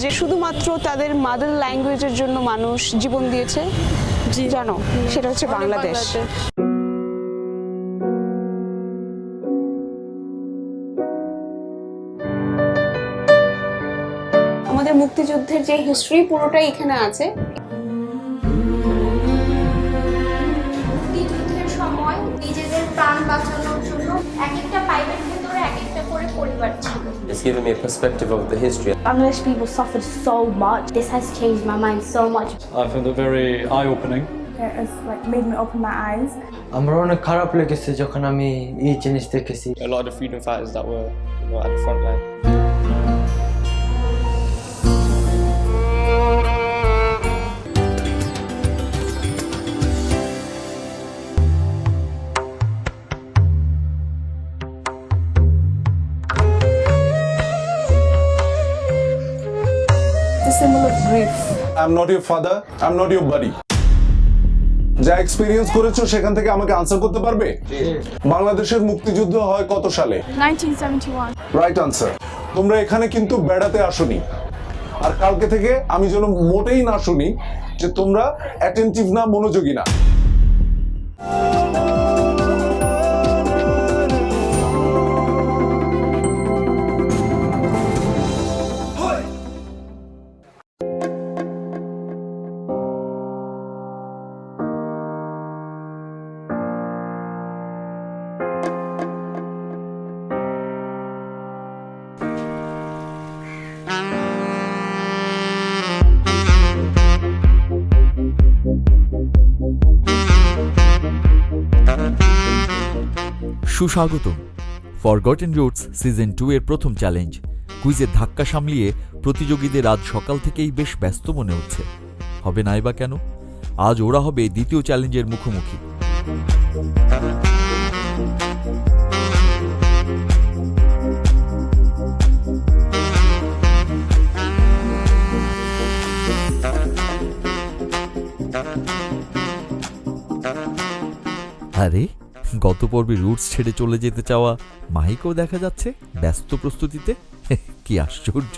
যে শুধুমাত্র তাদের মাদার ল্যাঙ্গুয়েজের জন্য মানুষ জীবন দিয়েছে জানো, সেটা হচ্ছে বাংলাদেশ। আমাদের মুক্তিযুদ্ধের যে হিস্ট্রি পুরোটাই এখানে আছে। মুক্তিযুদ্ধের সময় নিজেদের প্রাণ বাঁচানোর জন্য এক একটা পাইপের ভেতরে এক একটা করে পরিবার ছিল। It's given me a perspective of the history. Bangladesh people suffered so much. This has changed my mind so much. I found it very eye-opening. It has like made me open my eyes. আমার অনেক খারাপ লেগেছে যখন আমি এই জিনিস দেখেছি। A lot of the freedom fighters that were, at the front line. It's a symbol of grief. I'm not your father, I'm not your buddy. যা এক্সপেরিয়েন্স করেছো সেখান থেকে আমাকে আনসার করতে পারবে? বাংলাদেশের মুক্তিযুদ্ধ হয় কত সালে? 1971. Right answer. তোমরা এখানে কিন্তু বেড়াতে আসোনি, আর কালকে থেকে আমি যেন মোটেই না শুনি যে তোমরা অ্যাটেনটিভ না, মনোযোগী না। সুস্বাগত ফরগটেন রুটস সিজন 2 এর প্রথম চ্যালেঞ্জ কুইজের ধাক্কা সামলিয়ে প্রতিযোগীদের আজ সকাল থেকেই বেশ ব্যস্ত মনে হচ্ছে। হবে নাই বা কেন? আজ ওরা হবে দ্বিতীয় চ্যালেঞ্জের মুখোমুখি। আরে গত পর্বে রুটস ছেড়ে চলে যেতে চাওয়া মাহিকেও দেখা যাচ্ছে ব্যস্ত প্রস্তুতিতে। কি আশ্চর্য!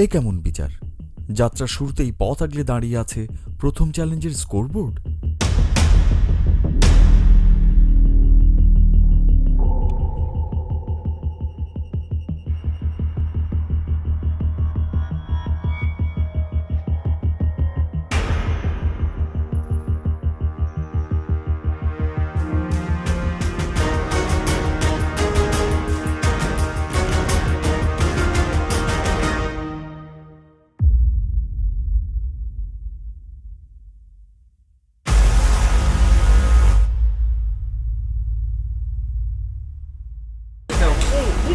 এ কেমন বিচার? যাত্রা শুরুতেই পথ আগলে দাঁড়িয়ে আছে প্রথম চ্যালেঞ্জের scoreboard.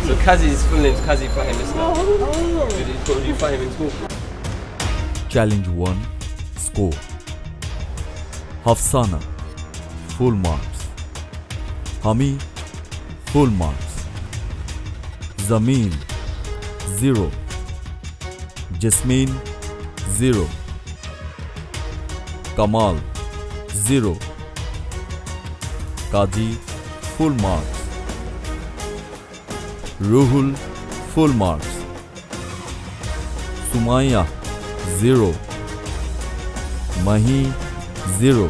So Kazi's full name's Kazi Fahim Islam. Did you find him in school? Challenge 1 Score Hafsana Full marks. Hami Full marks. Zameen 0. Jasmine 0. Kamal 0. Kaji Full marks. Ruhul full marks. Sumaya 0. Mahi 0.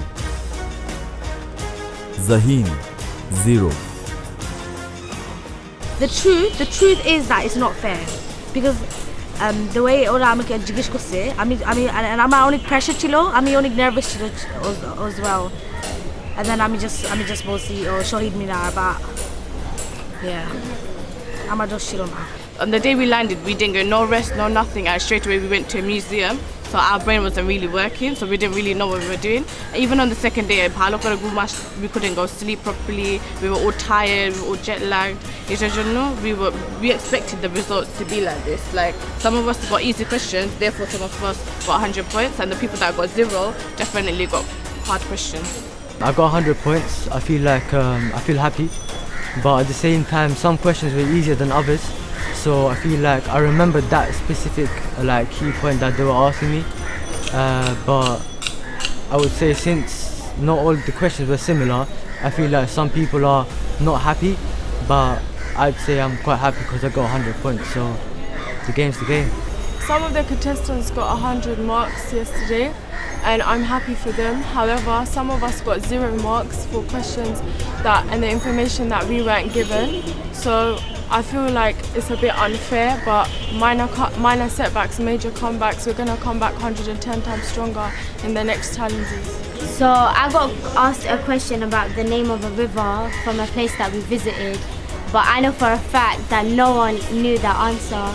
Zaheen 0. The truth is that it's not fair because the way ওরা আমাকে জিজ্ঞেস করছে আমার অনেক pressure ছিল, আমি অনেক nervous ছিল as well, and then আমি just বলছি শহীদ মিনার বা আমার দোষ ছিল না। on the day we landed, we didn't get no rest, no nothing, and straight away we went to a museum. So our brain wasn't really working, so we didn't really know what we were doing. Even on the second day, we couldn't go sleep properly. We were all tired, we were all jet lagged. We expected the results to be like this. Like some of us got easy questions, therefore some of us got 100 points, and the people that got 0 definitely got hard questions. I got 100 points. I feel like I feel happy, but at the same time, some questions were easier than others. So I feel like I remember that specific like key point that they were asking me. But I would say since not all the questions were similar, I feel like some people are not happy. But I'd say I'm quite happy because I got 100 points. So the game's the game. Some of the contestants got 100 marks yesterday, and I'm happy for them. However, some of us got 0 marks for questions and the information that we weren't given. So I feel like it's a bit unfair, but minor setbacks, major comebacks. We're going to come back 110 times stronger in the next challenges. So I got asked a question about the name of a river from a place that we visited, but I know for a fact that no one knew the answer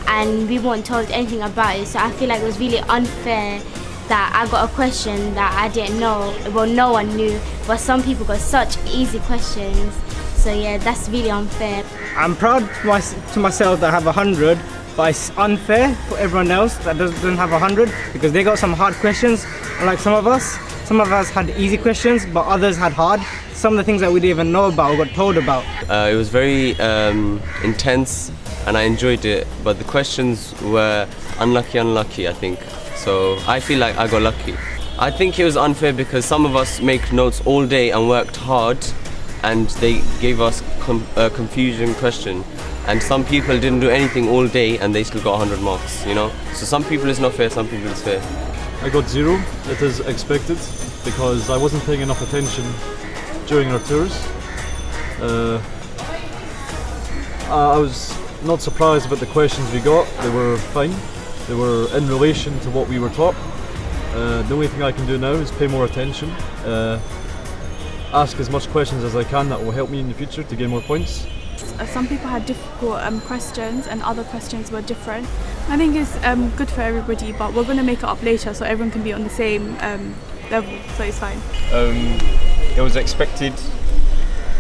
and we weren't told anything about it. So I feel like it was really unfair that I got a question that I didn't know, well, no one knew, but some people got such easy questions. So yeah, that's really unfair. I'm proud to myself that I have 100, but it's unfair for everyone else that doesn't have 100 because they got some hard questions. Unlike some of us had easy questions, but others had hard. Some of the things that we didn't even know about or got told about. It was very intense and I enjoyed it, but the questions were unlucky, I think. So I feel like I got lucky. I think it was unfair because some of us make notes all day and worked hard, and they gave us a confusion question. And some people didn't do anything all day and they still got 100 marks, you know? So some people it's not fair, some people it's fair. I got 0. It is expected because I wasn't paying enough attention during our tours. I was not surprised about the questions we got. They were fine. They were in relation to what we were taught. The only thing I can do now is pay more attention, ask as much questions as I can that will help me in the future to gain more points. Some people had difficult questions and other questions were different. I think it's good for everybody, but we're going to make it up later so everyone can be on the same level, so it's fine. It was expected.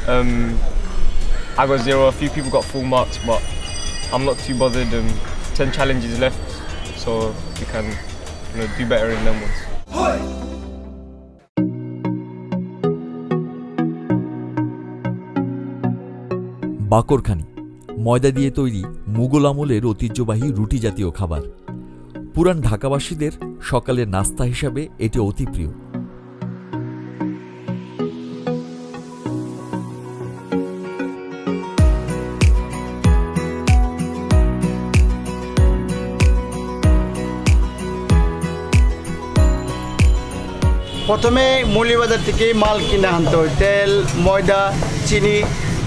I got 0, a few people got full marks, but I'm not too bothered. 10 challenges left, so we can do better in them ones. Bakarkhani ময়দা দিয়ে তৈরি মুঘল আমলের ঐতিহ্যবাহী রুটি জাতীয় খাবার। পুরান ঢাকাবাসীদের সকালের নাস্তা হিসাবে এটি অতি প্রিয়। প্রথমে মৌলভীবাজার থেকে মাল কিনে আনতে হয়, তেল, ময়দা, চিনি,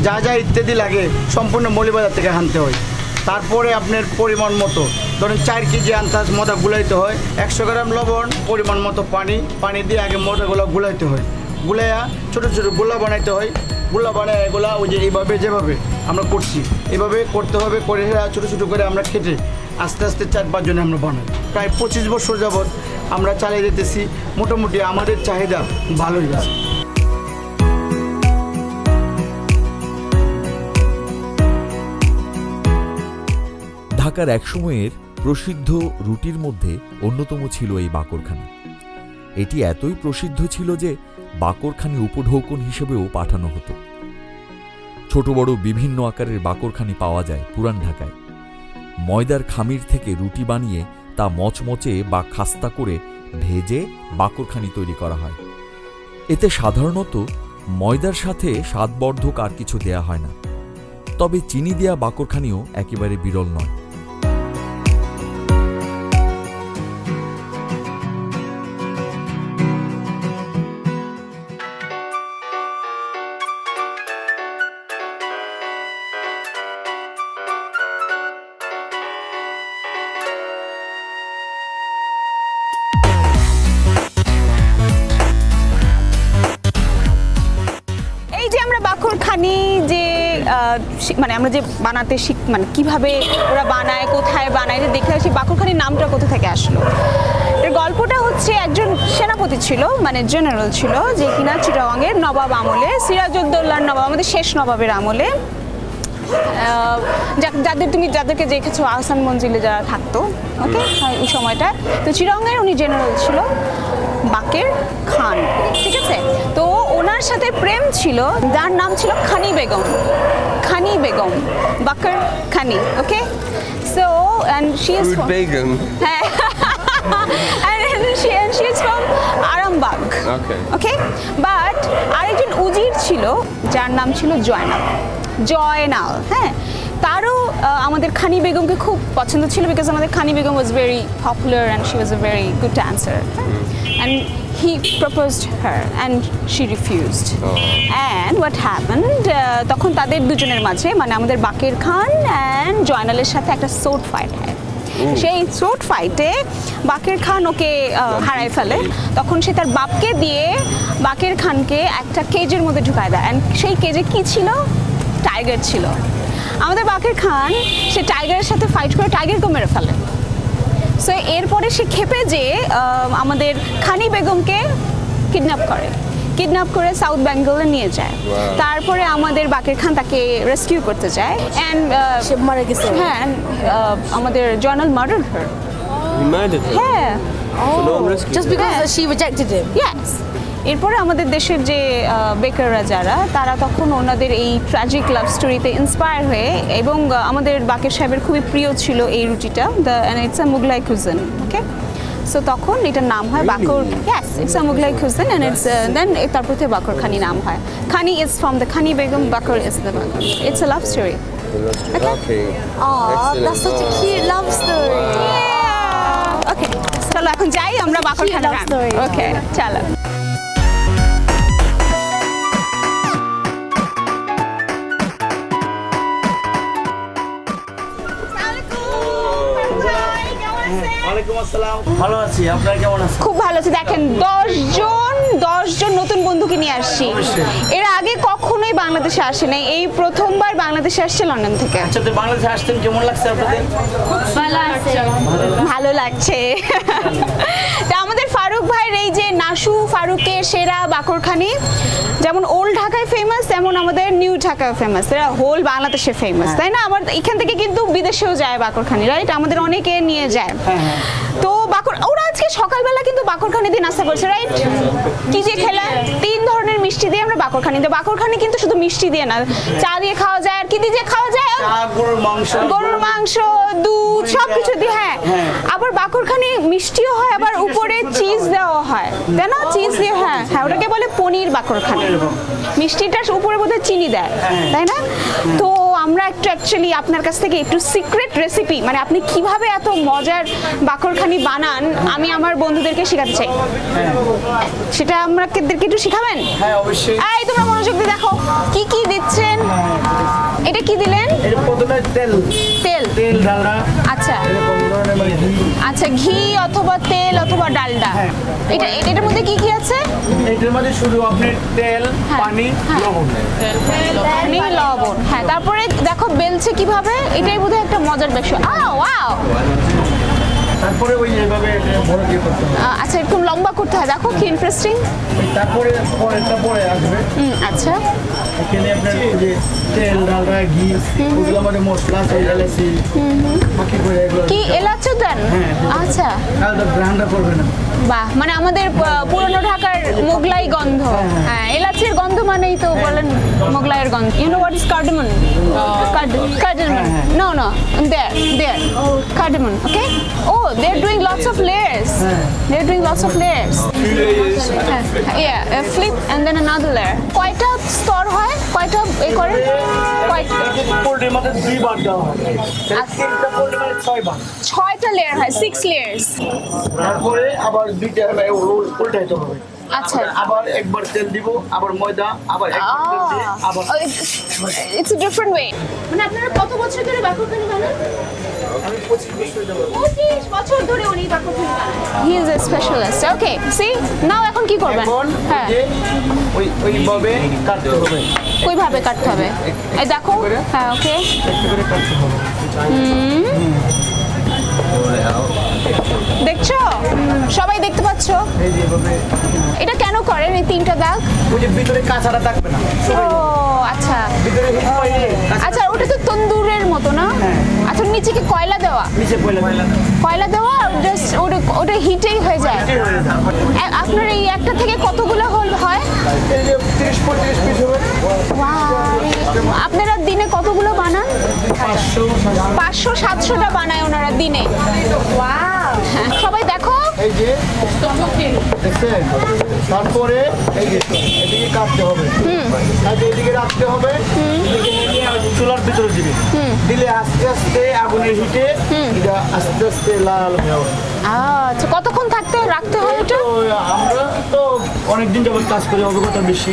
যা যা ইত্যাদি লাগে সম্পূর্ণ মৌলভীবাজার থেকে আনতে হয়। তারপরে আপনার পরিমাণ মতো ধরুন 4 কেজি আন্দাজ ময়দা গুলাইতে হয়, 100 গ্রাম লবণ, পরিমাণ মতো পানি দিয়ে আগে ময়দাগুলো গুলাইতে হয়। গুলাইয়া ছোটো ছোটো গোলা বানাইতে হয়। গোলা বানায় এগুলা ওই যে এইভাবে যেভাবে আমরা করছি এভাবে করতে হবে, করে ছোটো ছোটো করে আমরা কেটে আস্তে আস্তে 4-5 জনে আমরা বানাই। প্রায় 25 বছর যাবৎ আমরা চালিয়ে যেতেছি, মোটামুটি আমাদের চাহিদা ভালোই আছে। ঢাকার একসময়ের প্রসিদ্ধ রুটির মধ্যে অন্যতম ছিল এই বাকরখানি। এটি এতই প্রসিদ্ধ ছিল যে বাকরখানি উপঢৌকন হিসেবেও পাঠানো হতো। ছোট বড় বিভিন্ন আকারের বাকরখানি পাওয়া যায় পুরান ঢাকায়। ময়দার খামির থেকে রুটি বানিয়ে তা মচমচে বা খাস্তা করে ভেজে বাকরখানি তৈরি করা হয়। এতে সাধারণত ময়দার সাথে স্বাদবর্ধক আর কিছু দেয়া হয় না, তবে চিনি দেয়া বাকরখানিও একেবারে বিরল নয়। এই যে আমরা বাকরখানি যে মানে আমরা যে বানাতে মানে কিভাবে ওরা বানায়, কোথায় বানায়, যে দেখে সেই বাকরখানির নামটা কোথা থেকে আসলো। এর গল্পটা হচ্ছে একজন সেনাপতি ছিল, মানে জেনারেল ছিল, যে কিনা চিটাগংয়ের নবাব আমলে, সিরাজউদ্দৌলার নবাব, আমাদের শেষ নবাবের আমলে, যাদেরকে দেখেছো আহসান মঞ্জিলে যারা থাকতো, ওকে, ওই সময়টা। তো চিটাগংয়ের উনি জেনারেল ছিল, বাকের খান, ঠিক আছে। তো ওনার সাথে প্রেম ছিল, যার নাম ছিল খানি Begum, Bakar Khani, okay. So and she is Begum. হ্যাঁ and she is from Arambagh, okay. But আরেকজন উজির ছিল যার নাম ছিল জয়নাল, হ্যাঁ। তারও আমাদের খানি বেগমকে খুব পছন্দ ছিল, বিকজ আমাদের খানি Begum was very popular and she was a very good dancer, and he proposed her and she refused. And what happened, তখন তাদের দুজনের মাঝে, মানে আমাদের বাকের খান অ্যান্ড জয়নালের সাথে একটা সোর্ড ফাইট হয়। সেই সোর্ড ফাইটে বাকের খান ওকে হারায় ফেলে। তখন সে তার বাপকে দিয়ে বাকের খানকে একটা কেজের মধ্যে ঢুকায় দেয়, অ্যান্ড সেই কেজে কি ছিল? টাইগার ছিল। আমাদের বাকের খান সে টাইগারের সাথে ফাইট করে টাইগারকে মেরে ফেলে। সো এরপরে সে ক্ষেপে যে আমাদের খানি বেগমকে কিডন্যাপ করে সাউথ বেঙ্গলে নিয়ে যায়। তারপরে আমাদের বাকের খান তাকে রেস্কিউ করতে যায়, অ্যান্ড সে মারা গেছে। হ্যাঁ, আমাদের Joynal murdered her. He murdered her? হ্যাঁ, So no one rescued Just her? because she rejected him. Yes. এরপরে আমাদের দেশের যে বেকাররা যারা, তারা তখন ওনাদের এই ট্র্যাজিক লাভ স্টোরিতে ইন্সপায়ার হয়ে, এবং আমাদের বাকের সাহেবের খুবই প্রিয় ছিল এই রুটিটা, it's a Mughlai cuisine, okay. So তখন এটার নাম হয় Bakar, yes, it's a Mughlai cuisine, and it's then তারপর থেকে বাকর খানি নাম হয়। খানি is from the Khani Begum, Bakar is the Bakar. It's a love story. Okay. Aw, that's such a cute love story. Okay, চলো এখন যাই আমরা বাকর খানি। love story. ওকে, চলো। ওয়ালাইকুম আসসালাম, ভালো আছি, আপনারা কেমন আছেন? খুব ভালো আছে। দেখেন 10 জন নতুন বন্ধুকে নিয়ে আসছি। এর আগে কখনোই বাংলাদেশে আসে নাই, এই প্রথমবার বাংলাদেশে আসছে লন্ডন থেকে। আচ্ছা, তো বাংলাদেশে আসতেন, কেমন লাগছে আপনাদের? ভালো লাগছে। তা আমাদের ফারুক ভাইয়ের এই যে নাসু ফারুকের সেরা বাকরখানি, যেমন ওল্ড ঢাকায় ফেমাস, তেমন আমাদের নিউ ঢাকায় ফেমাস, এরা হোল বাংলাদেশে ফেমাস, তাই না? আমার এখান থেকে কিন্তু বিদেশেও যায় বাকরখানি, রাইট? আমাদের অনেকে নিয়ে যায়। তো ওরা আজকে সকালবেলা কিন্তু বাকরখানি দিয়ে নাস্তা করছে, রাইট? কি দিয়ে খেলা? 3 ধরনের মিষ্টি দিয়ে আমরা বাকরখানি দিই। বাকরখানি কিন্তু শুধু মিষ্টি দিয়ে না, চা দিয়ে খাওয়া যায়, আর কি দিয়ে খাওয়া যায়? গরুর মাংস, দুধ, সবকিছু দিয়ে। হ্যাঁ, আবার বাকরখানি মিষ্টিও হয়, আবার উপরে চিজ দেওয়া হয়, তাই না? চিজ দিয়ে, হ্যাঁ, ওটাকে বলে পনির বাকরখানি। মিষ্টিটার উপরে বোধহয় চিনি দেয়, তাই না? তো আমরা একটু অ্যাকচুয়ালি আপনার কাছ থেকে একটু সিক্রেট রেসিপি, মানে আপনি কিভাবে এত মজার বাকরখানি বানান, আমি আমার বন্ধুদেরকে শেখাতে চাই। সেটা আমাদেরকে একটু শিখাবেন? হ্যাঁ, অবশ্যই। এই তোমরা মনোযোগ দিয়ে দেখো কি কি দিচ্ছেন। এটা কি দিলেন? এটা প্রথমে তেল, ডালডা। আচ্ছা, এরকম ধরনের, মানে ঘি। আচ্ছা, ঘি অথবা তেল অথবা ডালডা। এটার মধ্যে কি কি আছে? এটার মধ্যে শুধু আপনি তেল, পানি, লবণ। লবণ, হ্যাঁ। তারপরে দেখো বেলছে কিভাবে, এটাই বোধহয় একটা মজার বিষয়। ওয়াও। তারপরে ওই এইভাবে বড় দিয়ে করতে হবে। আচ্ছা, এরকম লম্বা করতে হয়, দেখো কি ইন্টারেস্টিং। তারপরে পরে আসবে। আচ্ছা, এখানে আপনার যে তেল, ডালডা, ঘি, ওগুলো মানে মশলা, এলাচি, বাকি করে এগুলো কি এলাচও দেন? আচ্ছা, আলাদা ব্র্যান্ডটা করবে না। বাহ, মানে আমাদের পুরনো ঢাকার মোগলাই গন্ধ। হ্যাঁ, এলাচির গন্ধ মানেই তো বলেন মোগলাইয়ের গন্ধ। You know what is cardamom? Cardamom. No, there. Cardamom, okay? Oh, they're doing lots of layers. They're doing lots of layers. 2 layers. Yeah, a flip and then another layer. কয়টা স্তর হয়? কয়টা করে? কয়টা? পোল্ট্রির মধ্যে 2 বার দেওয়া হয়। একটা পোল্ট্রি মানে 6 বার। 6টা লেয়ার হয়, 6 layers. তারপরে আবার 2টা উল্টাইতে হবে। আচ্ছা। আবার একবার তেল দিব, আবার ময়দা, আবার একবার তেল দিয়ে, আবার ইটস আ ডিফারেন্ট ওয়ে। মানে আপনারা কত বছর ধরে বাকুখানি বানান? আমি 25 বছর যাব। 25 বছর ধরে উনি বাকুখানি বানান। He is a specialist. Okay, see now এখন কি করবেন? এখন হ্যাঁ, যে ওইভাবে কাটতে হবে। কইভাবে কাটতে হবে? এই দেখো, হ্যাঁ, ওকে। একটু করে কাটতে হবে। দেখছো, সবাই দেখতে পাচ্ছ? এই যে এভাবে এটা কেন করেন এই 3টা দাগ? ওই যে ভিতরে কাঁচাটা থাকবে না। ও আচ্ছা ভিতরে হিট পাইলে আচ্ছা, ওটা তো তন্দুরের মতো না? আচ্ছা, নিচে কি কয়লা দেওয়া? নিচে পয়লা কয়লা দেওয়া, জাস্ট ওটা হিটেই হয়ে যায়। আপনার এই একটা থেকে কতগুলো হোল হয়? এই যে 30-35 পিস হবে। আপনারা দিনে কতগুলো বানান? 500-700টা বানায় ওনারা দিনে। হ্যাঁ, সবাই দেখো, এই যে দেখছেন? তারপরে এই যে এদিকে কাটতে হবে, কাজে এদিকে রাখতে হবে, এদিকে নিয়ে চুলার ভিতরে দিবে, দিলে আস্তে আস্তে আগুনের হিটে এটা আস্তে আস্তে লাল হয়ে যাবে। আচ্ছা, কতক্ষণ রাখতে হয় এটা? তো আমরা তো অনেকদিন যাবত কাজ করি, অভিজ্ঞতা বেশি,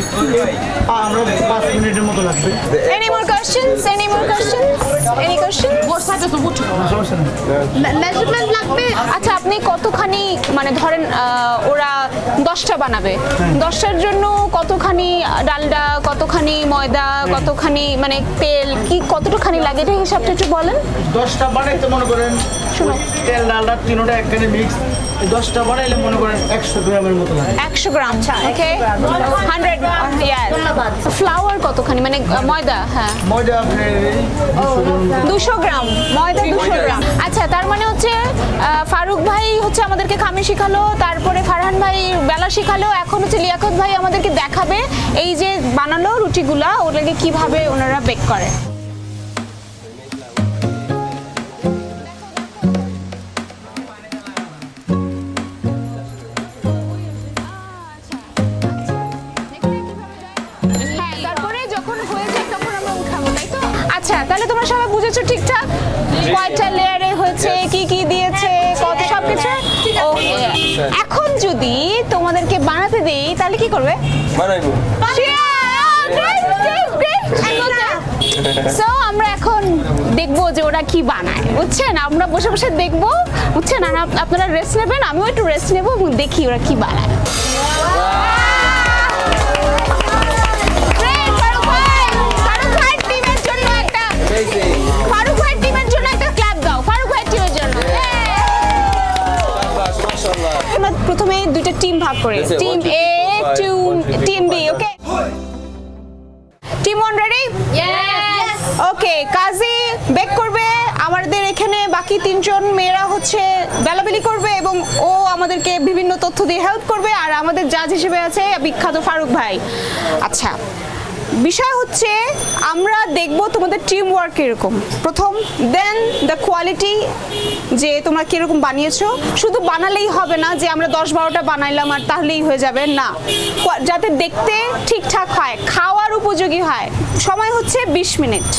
আমরা 5 মিনিটের মতো লাগবে। Any more questions? Any more questions? Any questions? সমস্যা নেই। মেজারমেন্ট লাগবে? আচ্ছা, আপনি কতখানি, মানে ধরেন ওরা 10টা বানাবে, 10টার জন্য কতখানি ডালডা, কতখানি ময়দা, কতখানি মানে তেল, কি কতটুখানি লাগে এটা হিসাবটা একটু বলেন। 10টা বানাইতে মনে করেন শোনো, তেল ডালটা তিনটা একখানে মিক্স, 10টা বানাইলে মনে করেন 100 গ্রামের মতো লাগে। 100 গ্রাম, ওকে, 100, ইয়েস। ফ্লাওয়ার কতখানি, মানে ময়দা? হ্যাঁ, ময়দা আপনার 200 গ্রাম ময়দা, 200 গ্রাম। আচ্ছা, তার মানে হচ্ছে ফারুক ভাই হচ্ছে আমাদেরকে খামি শিখালো, তারপরে ফারহান ভাই বেলা শিখালো, এখন হচ্ছে লিয়াকত ভাই আমাদেরকে দেখাবে এই যে বানালো রুটিগুলা, ওটাকে কিভাবে ওনারা বেক করে। হ্যাঁ, তারপরে যখন হয়ে যায় তখন আমরা উঠাবো, তাই তো? আচ্ছা, তাহলে তোমরা সবাই বুঝেছো ঠিকঠাক কয়টা লেয়ারে হয়েছে, কি কি দিয়েছে, কত সবকিছু? ওকে, এখন যদি তোমাদেরকে বানাতে দেই তাহলে কি করবে? বানাইবো। সো আমরা এখন দেখবো যে ওরা কি বানায়, বুঝছেন? আমরা বসে বসে দেখবো, বুঝছেন? আর আপনারা রেস্ট নেবেন, আমিও একটু রেস্ট নেবো এবং দেখি ওরা কি বানায়। ফারুক ভাই টিমের জন্য একটা ক্ল্যাপ দাও, ফারুক ভাই টিমের জন্য। আমরা প্রথমে দুইটা টিম ভাগ করে, team A to team B, okay? Team 1 ready? Yes. Okay, Kazi bake করবে, আমাদের এখানে বাকি 3জন মেয়েরা হচ্ছে বেলাবেলি করবে এবং ও আমাদেরকে বিভিন্ন তথ্য দিয়ে হেল্প করবে, আর আমাদের জাজ হিসেবে আছে বিখ্যাত ফারুক ভাই। আচ্ছা, বিষয় হচ্ছে আমরা দেখব তোমাদের টিম ওয়ার্ক কিরকম প্রথম, দেন দ্য কোয়ালিটি, যে তোমরা কিরকম বানিয়েছো। শুধু বানালেই হবে না যে আমরা 10-12টা বানাইলাম আর তাহলেই হয়ে যাবে, না, যাতে দেখতে ঠিকঠাক হয়, খাওয়ার উপযোগী হয়। সময় হচ্ছে 20 minute.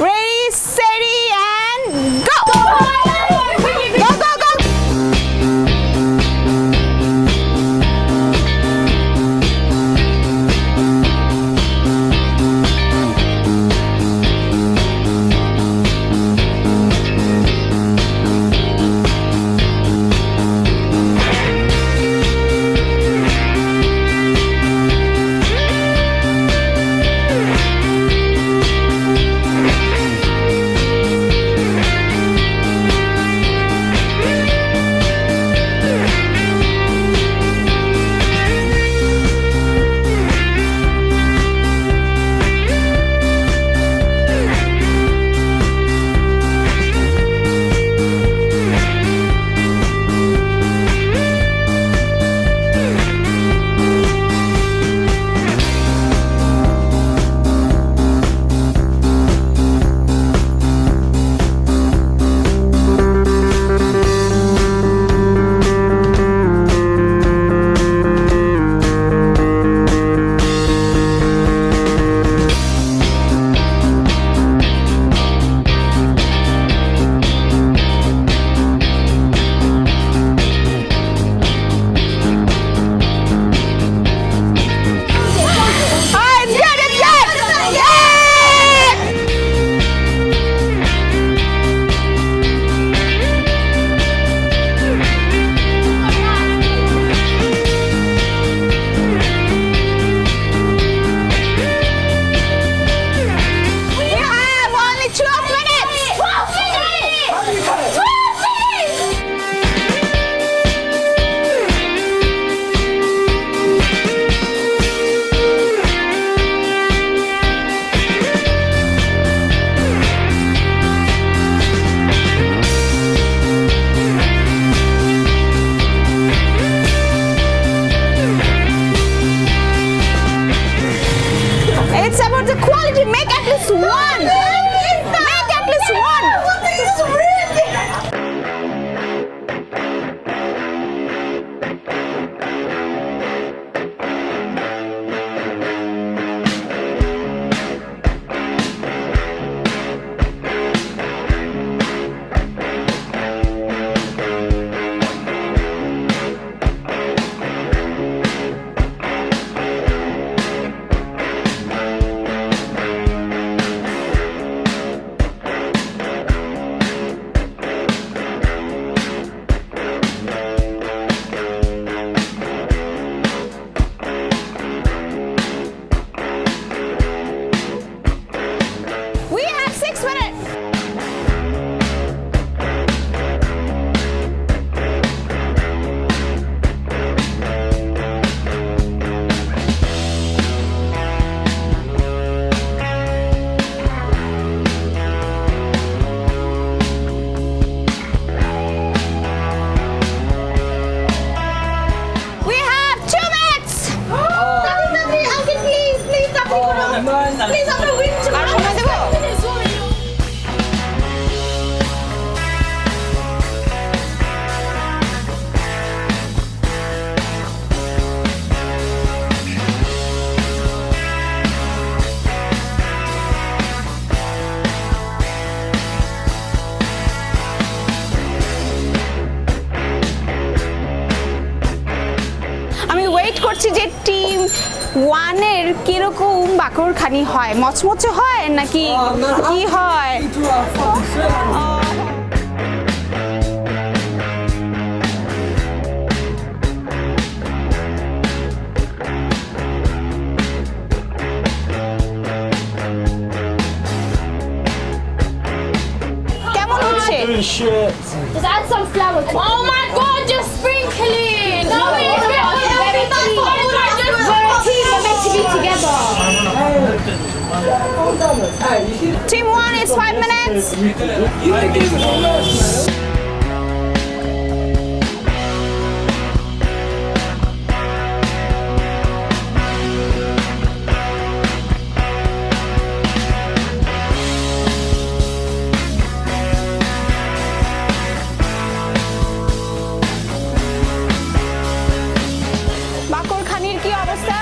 Ready, steady and go. Go go go. আমি ওয়েট করছি যে টিম 1 এর কিরকম বাকরখানি হয়, মচমচে হয় নাকি কি হয়? কেমন হচ্ছে? Just add some flour. Oh my god, just sprinkling! No, it's very team. We're a team, we're meant to be together. Team 1 is 5 minutes. বাকরখানির কি অবস্থা?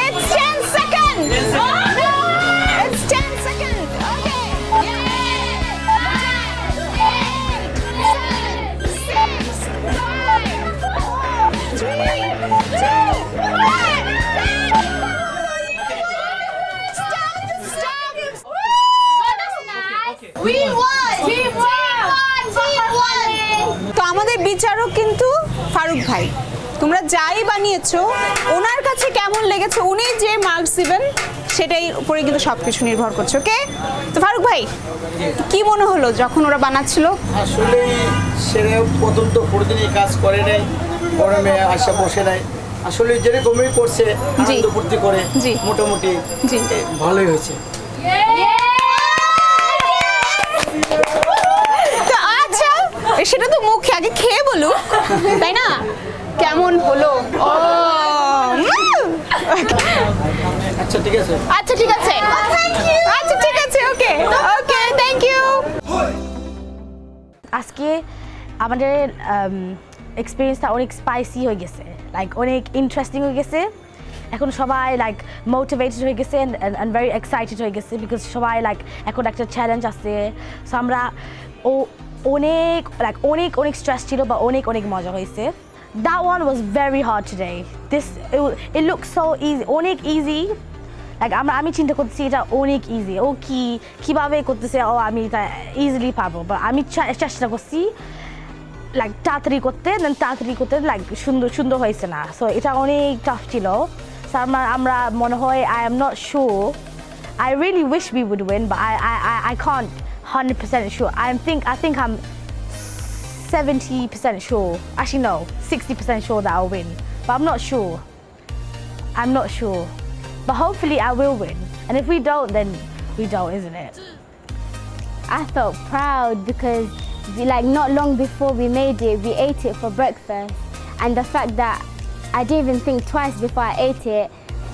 It's 10 seconds. It's 10 seconds. Okay. 8, 7, 6, 5, 4, 3, 2, 1. We won! Team 1! তো আমাদের বিচারক কিন্তু ফারুক ভাই। তোমরা যাই বানিয়েছো ওনার কাছে কেমন লেগেছে, উনি যে মার্কস দিবেন সেটাই উপরে কিন্তু সবকিছু নির্ভর করছে। ওকে, তো ফারুক ভাই কি মনে হলো যখন ওরা বানাচ্ছিল? আসলে সেরে প্রথম তো প্রতিদিনই কাজ করে নাই, গরমে আসা বসে নাই, আসলে যেরকমই করছে আনন্দ ফুর্তি করে মোটামুটি ভালোই হয়েছে। আচ্ছা, সেটা তো মুখে আগে খেয়ে বলুক, তাই না? কেমন হলো? আচ্ছা ঠিক আছে, আচ্ছা ঠিক আছে, আচ্ছা ঠিক আছে, ওকে ওকে, থ্যাংক ইউ। আজকে আমাদের এক্সপিরিয়েন্সটা অনেক স্পাইসি হয়ে গেছে, লাইক অনেক ইন্টারেস্টিং হয়ে গেছে। এখন সবাই লাইক মোটিভেটেড হয়ে গেছে অ্যান্ড ভেরি এক্সাইটেড হয়ে গেছে, বিকজ সবাই লাইক এখন একটা চ্যালেঞ্জ আছে। সো আমরা অনেক লাইক অনেক অনেক স্ট্রেস ছিল বা অনেক অনেক মজা হয়েছে। That one was very hard today. It looks so easy, অনেক ইজি। লাইক আমি চিন্তা করতেছি এটা অনেক ইজি, ও কীভাবে করতেছে, ও আমি এটা ইজিলি পারবো, বা আমি চেষ্টা করছি লাইক তাড়াতাড়ি করতে লাইক সুন্দর হয়েছে না। সো এটা অনেক টাফ ছিল। সো আমরা মনে হয় I am not sure. I really wish we would win, but I can't 100% sure. I think I'm 70% sure. Actually no, 60% sure that I'll win. But I'm not sure. But hopefully I will win. And if we don't, then we don't, isn't it? I felt proud because like not long before we made it, we ate it for breakfast. And the fact that I didn't even think twice before I ate it,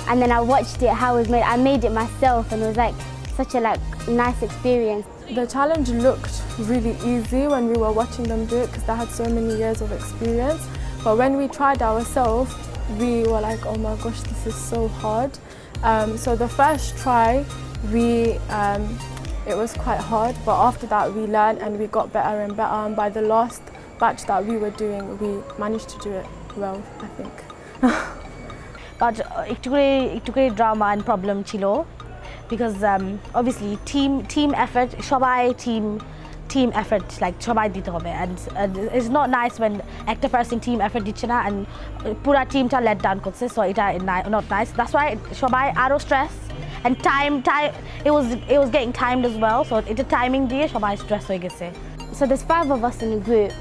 and then I watched it how it was made. I made it myself, and it was like such a like nice experience. The challenge looked really easy when we were watching them do it because they had so many years of experience. But when we tried ourselves, we were like, oh my gosh, this is so hard. So the first try, it was quite hard, but after that we learned and we got better and better. And by the last batch that we were doing, we managed to do it well, I think. But একটু করে drama and problem ছিল, because obviously team effort, সবাই team effort, like সবাই দিতে হবে, and it's not nice when একটা person team effort দিচ্ছে না and পুরা টিমটা let down করছে, so এটা not nice. That's why সবাই আরো stress and time it was getting timed as well, so এটা timing দিয়ে সবাই stress হয়ে গেছে. So there's 5 of us in the group,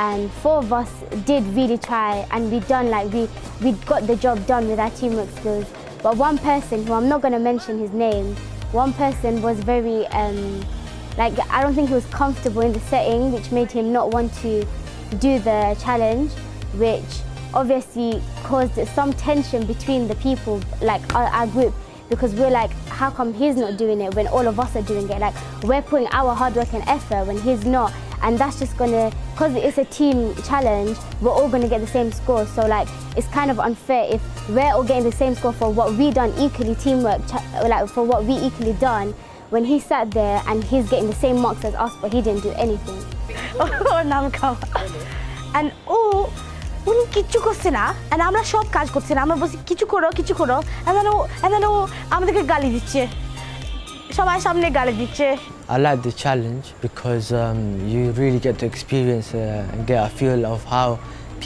and 4 of us did really try, and we got the job done with our teamwork skills. But one person, who I'm not going to mention his name, one person was very like I don't think he was comfortable in the setting, which made him not want to do the challenge, which obviously caused some tension between the people, like our group, because we're like, how come he's not doing it when all of us are doing it? Like, we're putting our hard work and effort when he's not, and that's just gonna because it's a team challenge, we're all going to get the same score. So like it's kind of unfair if we're all getting the same score for what we done equally, teamwork, like for what we equally done, when he sat there and he's getting the same marks as us, but he didn't do anything. নাম খাওয়া and উনি কিচ্ছু করছে না and আমরা সব কাজ করছি না, আমরা বলছি কিছু করো and then ও আমাদেরকে গালি দিচ্ছে, সবার সামনে গালি দিচ্ছে. I like the challenge because you really get to experience and get a feel of how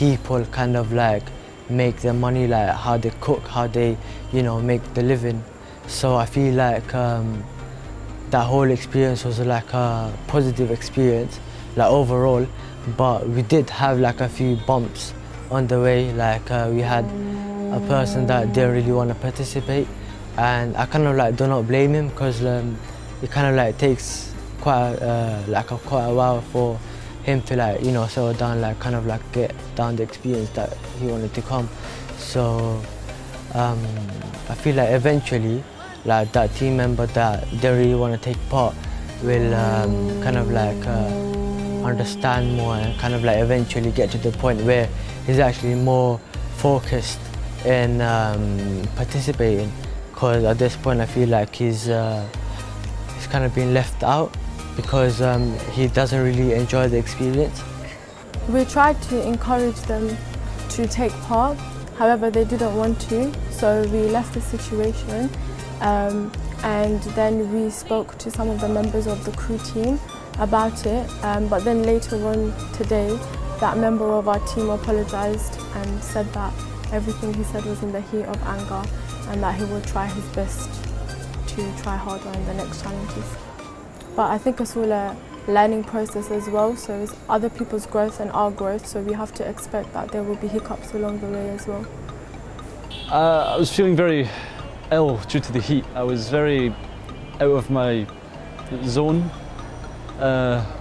people kind of like make their money, like how they cook, how they, you know, make the living. So I feel like that whole experience was like a positive experience, like overall. But we did have like a few bumps on the way. Like we had a person that didn't really want to participate, and I kind of like do not blame him because it kind of like takes quite a while for him to like, you know, settle down, like kind of like get down the experience that he wanted to come. So I feel like eventually like that team member that they really want to take part will kind of like understand more and kind of like eventually get to the point where he's actually more focused in participating, because at this point I feel like he's kind of been left out because he doesn't really enjoy the experience. We tried to encourage them to take part, however they didn't want to, so we left the situation and then we spoke to some of the members of the crew team about it, but then later on today that member of our team apologized and said that everything he said was in the heat of anger and that he will try his best to try harder in the next challenges. But I think it's all a learning process as well, so it's other people's growth and our growth, so we have to expect that there will be hiccups along the way as well. I was feeling very ill due to the heat. I was very out of my zone.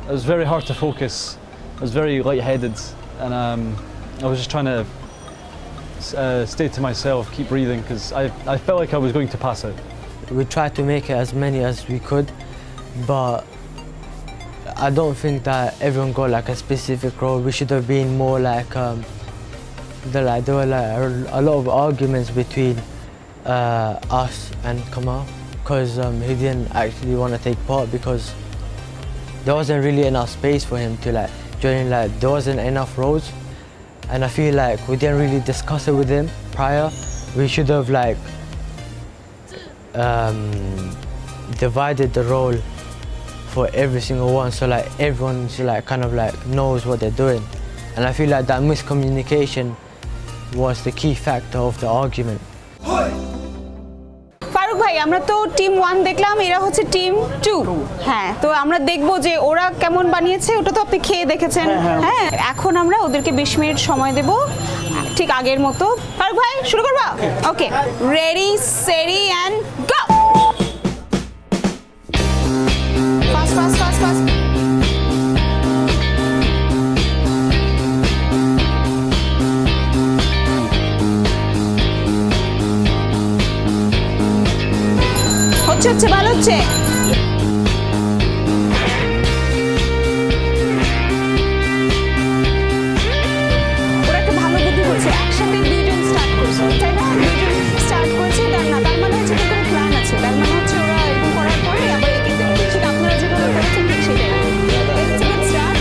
It was very hard to focus. I was very lightheaded, and I was just trying to stay to myself, keep breathing, because I felt like I was going to pass out. We tried to make it as many as we could, but I don't think that everyone got like a specific role. We should have been more like there were like a lot of arguments between us and Kamal, because he didn't actually want to take part because there wasn't really enough space for him to like join. Like there wasn't enough roles, and I feel like we didn't really discuss it with him prior. We should have like divided the role for every single one, so like everyone like kind of like knows what they're doing, and I feel like that miscommunication was the key factor of the argument. Faruk ভাই, আমরা তো team 1 দেখলাম, এরা হচ্ছে team 2। হ্যাঁ, তো আমরা দেখবো যে ওরা কেমন বানিয়েছে, ওটা তো আপনি খেয়ে দেখেছেন। হ্যাঁ, এখন আমরা ওদেরকে 20 মিনিট সময় দেব, ঠিক আগের মতো। ফারুক ভাই শুরু করবা? ওকে, রেডি সেরি অ্যান্ড গো। ফাস্ট হচ্ছে ভালো হচ্ছে। ওরা একটা ভালো বুদ্ধি করছে, একসাথে দুইজন স্টার্ট করছে, তাই না? দুইজন স্টার্ট করেছে, তার মানে হচ্ছে ওদের কোনো প্ল্যান আছে, তার মানে হচ্ছে ওরা এরকম করার পরে আবার এগিয়ে যাবে। ঠিক আপনারা যেভাবে করেছেন ঠিক সেটাই। It's a good start.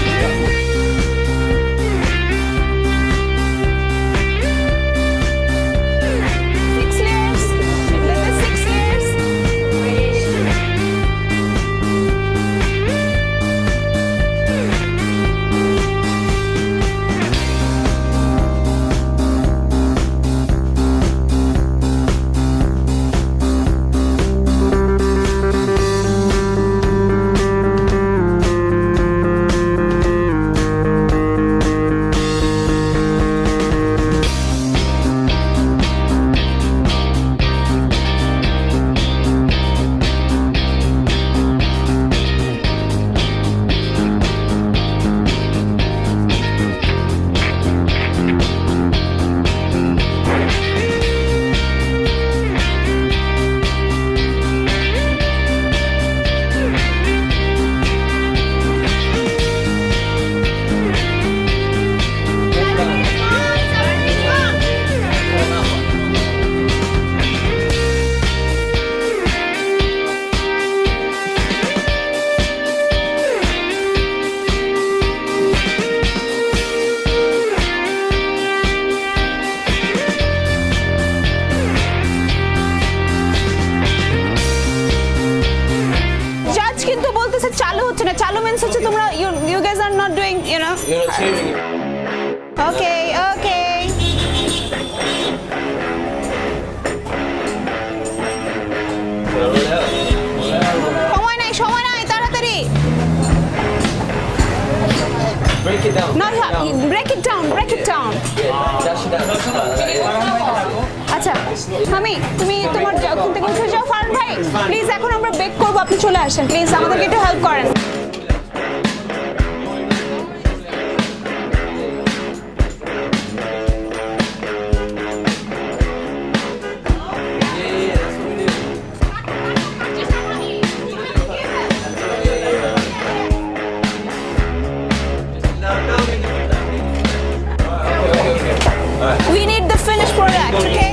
না চালু মিন্স হচ্ছে তোমরা you guys are not doing you know You're not cheering. okay সময় নাই তাড়াতাড়ি Break it down. not break it down Dash it down. আচ্ছা আমি তুমি তোমার ওখান থেকে উঠে যাও ফারহান ভাই প্লিজ এখন আমরা বেক করব আপনি চলে আসেন প্লিজ আমাদেরকে একটু হেল্প করেন We need the finished product, okay?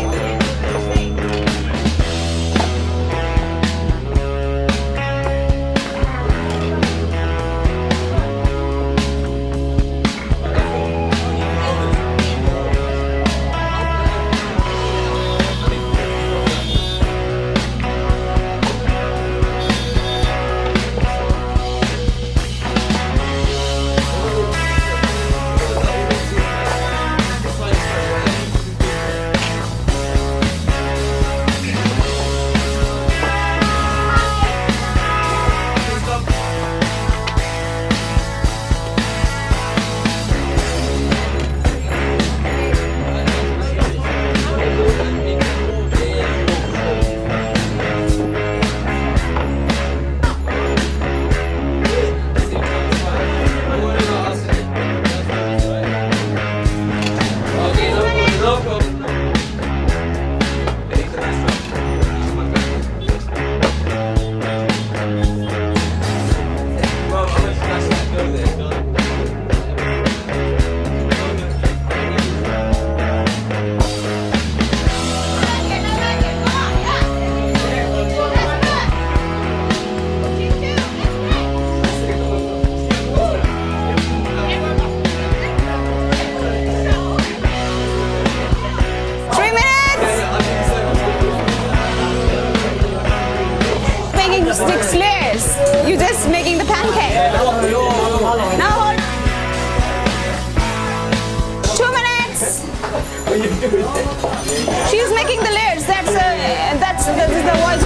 Six layers. You just making the pancake. Now hold. 2 minutes. She's making the layers. That's the voice.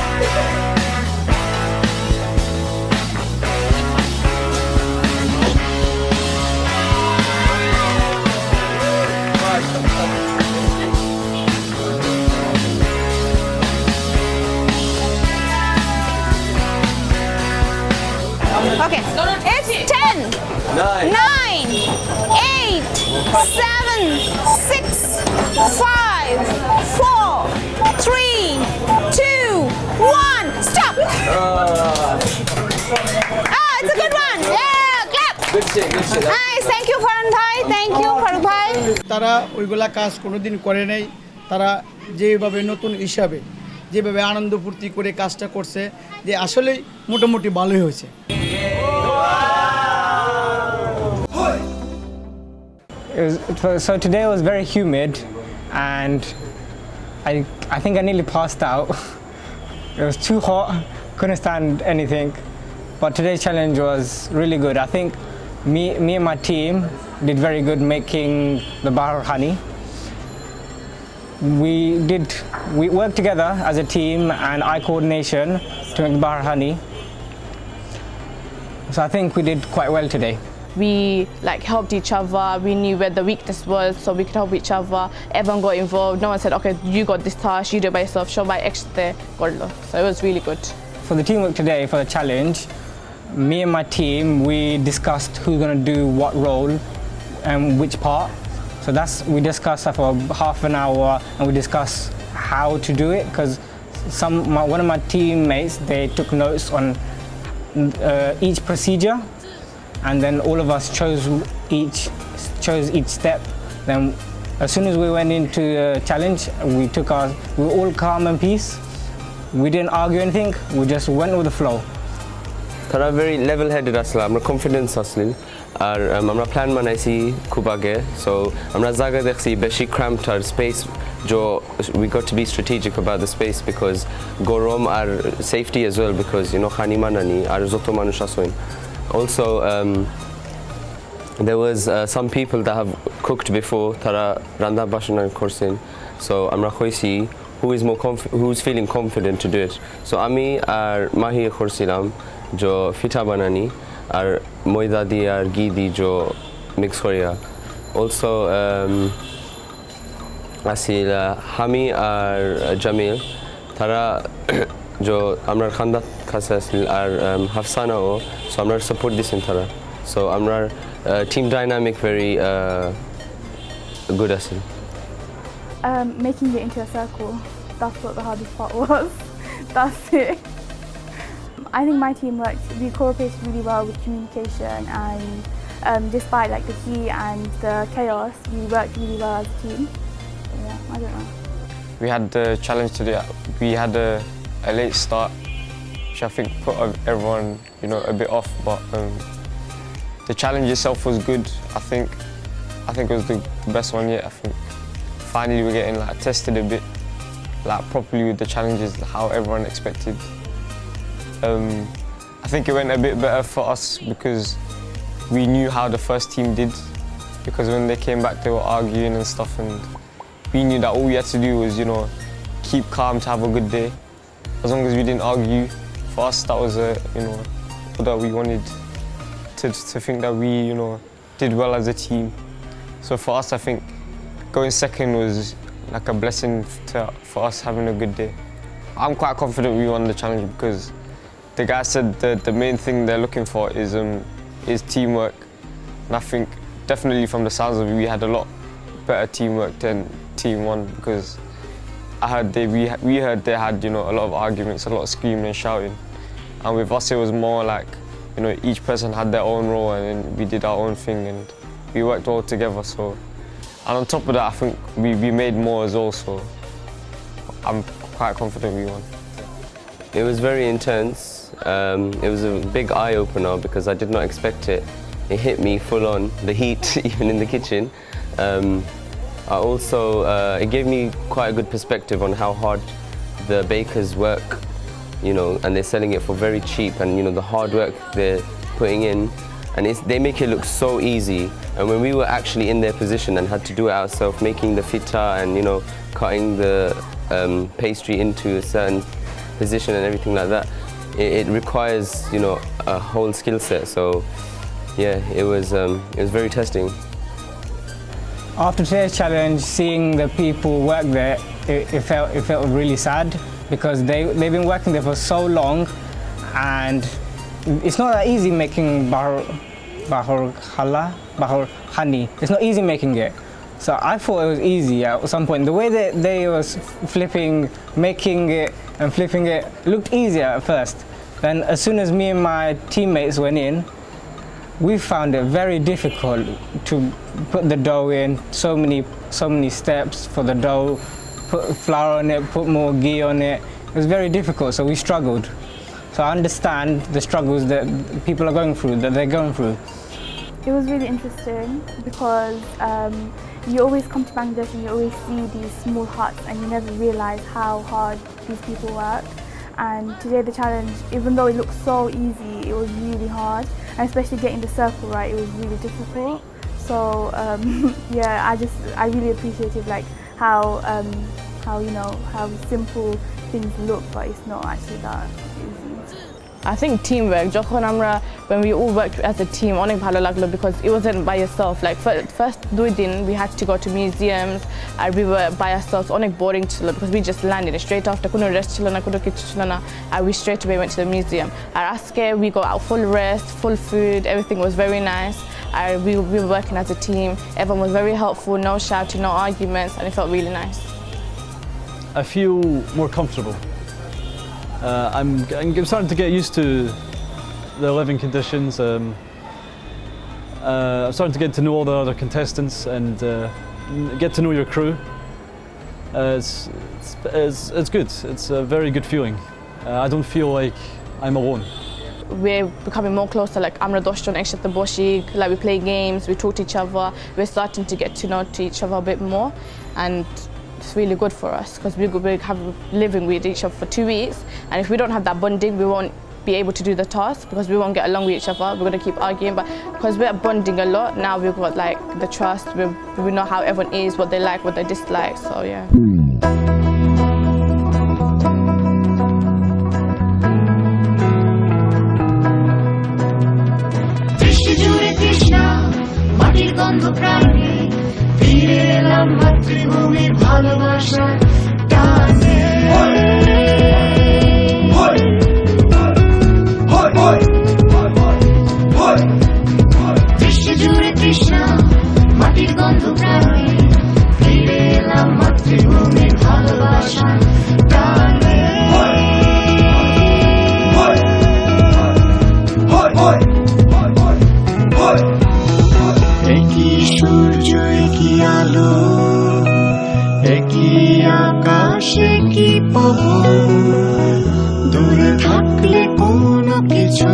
Okay, it's 10, 9, 8, 7, 6, 5, 4, 3, 2, 1, stop! It's a good one! Yeah, clap! Good shit. Nice, thank you Farhan bhai, thank you Farooq bhai. তারা ওইগুলা কাজ কোনোদিন করে নাই তারা যেভাবে নতুন হিসাবে যেভাবে আনন্দ ফুর্তি করে কাজটা করছে যে আসলেই মোটামুটি ভালোই হয়েছে So today was very humid and I think I nearly passed out. It was too hot, couldn't stand anything. But today's challenge was really good. I think me and my team did very good making the Bahar honey. We worked together as a team and eye coordination to make the Bahar honey. So I think we did quite well today. We helped each other. We knew where the weakness was, so we could help each other. Everyone got involved. No one said, "Okay, you got this task, you do it by yourself." Show by extra, so it was really good. For the teamwork today, for the challenge, me and my team we discussed who's going to do what role and which part. So we discussed that for half an hour, and we discussed how to do it because one of my teammates they took notes on each procedure. And then all of us chose each step. Then as soon as we went into the challenge, we were all calm and peace. We didn't argue anything, we just went with the flow. তারা very level headed আসলে আমরা confidence আসলেন আর আমরা plan বানাইছি খুব আগে so আমরা জায়গা দেখছি বেশি cramped R space we got to be strategic about the space because গরম আর safety as well because খানি মানানি আর যত মানুষ আসেন Also, there was some people that have cooked before. Tara randa bashana korsen. So amra khoisi who's feeling confident to do it. So ami ar mahi khorsilam jo fita banani ar moida di ar ghee di jo mix koria. Also asil hami ar Jamil tara jo amrar khanda khasasil ar Hafsana o so amrar support this in tara. So amrar team dynamic very good asil. Making it into a circle, that's what the hardest part was. That's it. I think my team we cooperated really well with communication, and despite like the heat and the chaos, we worked really well as a team. Yeah, I don't know. We had the challenge today. We had a late start, which I think put everyone, a bit off. But the challenge itself was good. I think it was the best one yet. I think finally we're getting tested a bit, properly with the challenges, how everyone expected. I think it went a bit better for us because we knew how the first team did. Because when they came back, they were arguing and stuff, and we knew that all we had to do was, keep calm to have a good day. As long as we didn't argue, for us that was that we wanted to think that we, did well as a team. So for us, I think going second was like a blessing for us having a good day. I'm quite confident we won the challenge because the guy said that the main thing they're looking for is teamwork. And I think definitely from the sounds of it, we had a lot better teamwork than Team 1 because I heard we heard they had a lot of arguments, a lot of screaming and shouting. And with us it was more like each person had their own role and then we did our own thing and we worked all together. So, and on top of that, I think we made more as well. So I'm quite confident we won. It was very intense. It was a big eye opener because I did not expect it. It hit me full on, the heat even in the kitchen. It gave me quite a good perspective on how hard the bakers work, and they're selling it for very cheap, and the hard work they're putting in, and they make it look so easy. And when we were actually in their position and had to do it ourselves, making the fita and cutting the pastry into a certain position and everything like that, it requires a whole skill set. So yeah, it was very testing. After today's challenge, seeing the people work there, it felt really sad because they've been working there for so long, and it's not that easy making bahar hani. It's not easy making it. So I thought it was easy at some point. The way that they was making it and flipping it looked easier at first. Then as soon as me and my teammates went in, we found it very difficult to put the dough in, so many steps for the dough, put flour on it, put more ghee on it. It was very difficult, so we struggled. So I understand the struggles that people are going through, that they're going through. It was really interesting because you always come to Bangladesh and you always see these small huts and you never realise how hard these people work. And today the challenge, even though it looked so easy, it was really hard. And especially getting the circle right, it was really difficult. So yeah, I really appreciated how simple things look, but it's not actually that easy. I think teamwork, when we all worked as a team, onek bhalo laglo because it wasn't by yourself. Like first 2 din we had to go to museums and we were by ourselves, onek boring chilo because we just landed straight after, kuno rest chilo na, kuno kichu chilo na, and we straight away went to the museum. And aske we got out full rest, full food, everything was very nice. We were working as a team, everyone was very helpful, no shouting, no arguments, and it felt really nice. I feel more comfortable. I'm starting to get used to the living conditions. I'm starting to get to know all the other contestants and get to know your crew. It's good. It's a very good feeling. I don't feel like I'm alone. We're becoming more closer, amra doshjon ekshate boshi, we play games, we talk to each other, we're starting to get to know each other a bit more, and it's really good for us because we have living with each other for 2 weeks, and if we don't have that bonding, we won't be able to do the task because we won't get along with each other. We're going to keep arguing, but because we're bonding a lot, now we've got like the trust, we know how everyone is, what they like, what they dislike, so yeah. মাটির গন্ধ প্রাণে ফিরে এলাম মাতৃভূমির ভালোবাসা টানে বিশ্ব জুড়ে তৃষ্ণা মাটির গন্ধ প্রাণে ফিরে এলাম মাতৃভূমির ভালোবাসা টানে একই সূর্য একই আলো একই আকাশ একই পবন দূরে থাকলে কোনো কিছু